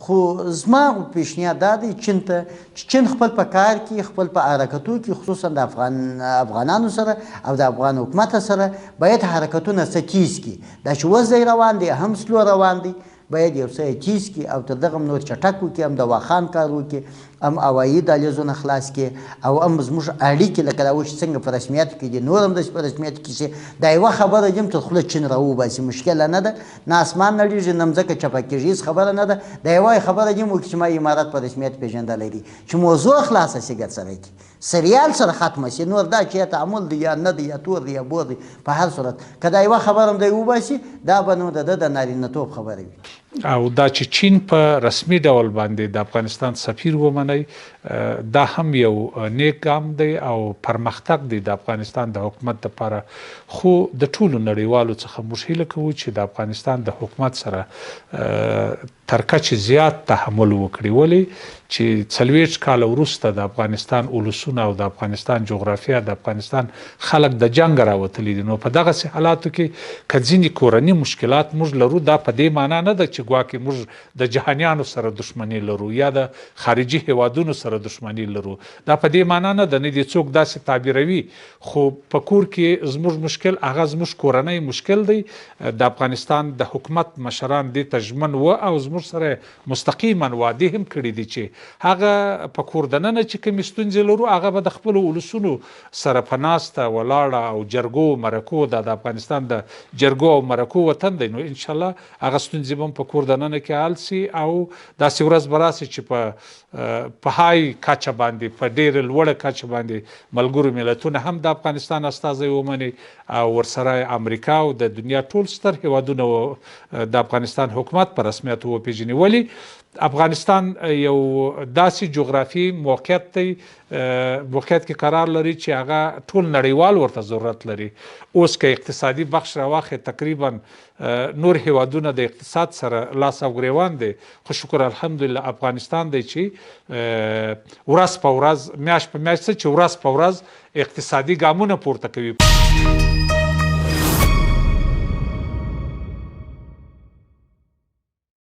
خو زما پیشنهاد دا دی چین ته چې چین خپل په کار کې خپل په حرکتو کې خصوصا د افغانانو سره او د افغان حکومت سره باید حرکتونه څه تیز کړي دا چې وضع روان دی هم سلو روان دی باید یو څه تیز کړي او تر دغه نور چټک وکړي هم د واخان کار وکړي هم هوایي دهلیزونه خلاص کړي او هم زموږ اړیکې لکه دا اوس څنګه په رسمیت کې دي نور هم داسې په رسمیت کې شي دا یوه خبره دي تر خوله چین راوباسي مشکله نه ده نه اسمان نړېږي نه مځکه چپه کېږي هېڅ خبره نه ده دا یوه خبره دي وکړي چې ما امارات په رسمیت پېژندلی دي چې موضوع خلاصه شي ګرسره کړي سریال سره ختمه شي نور دا چې یا تعامل دی یا نه دی یا تور دی یا بور دی په هر صورت که دا یوه خبره هم دی وباسي دا به نو د ده د نارینه‌توب خبره وي او دا چې چین په رسمي ډول باندې د افغانستان سفیر ومني دا هم یو نیک ګام دی او پرمختګ دی د افغانستان د حکومت لپاره خو د ټولو نړیوالو څخه موږ هیله کوو چې د افغانستان د حکومت سره تر کچې زیات تحمل وکړي ولې چې 40 کاله وروسته د افغانستان اولسونه او د افغانستان جغرافیه د افغانستان خلک د جنګ راوتلي دي نو په دغسې حالاتو کې که ځینې کورني مشکلات موږ لرو دا په دې معنا نه ده چې ګواکې موږ د جهانیانو سره دښمني لرو یا د خارجي هیوادونو سره دښمني لرو دا په دې معنا نه ده نه دې څوک داسې تعبیروي خو په کور کې زموږ مشکل هغه زموږ کورنی مشکل دی د افغانستان د حکومت مشران دې ته ژمن و او زموږ سره مستقیما وعدې هم کړي دي چې هغه په کور دننه چې کومې ستونزې لرو هغه به د خپلو ولسونو سره په ناسته ولاړه او جرګو مرکو د افغانستان د جرګو او مرکو وطن دی نو انشاءالله هغه ستونزې به هم په کور دننه کې حل سي او داسې ورځ به راسي چې په های کچه باندې په ډېره لوړه کچه باندې ملګرو ملتونه هم د افغانستان استازی ومني او ورسره امریکا او د دنیا ټول ستر هیوادونه د افغانستان حکومت په رسمیت وپېژني ولې افغانستان یو داسې جغرافي موقعیت دی موقعیت کې قرار لري چې هغه ټول نړیوال ورته ضرورت لري اوس که اقتصادي بخش راواخې تقریبا نور هیوادونه د اقتصاد سره لاس او ګریوان دی خو شکر الحمدلله افغانستان دی چې ورځ په ورځ میاشت په میاشت چې ورځ په ورځ اقتصادي ګامونه پورته کوي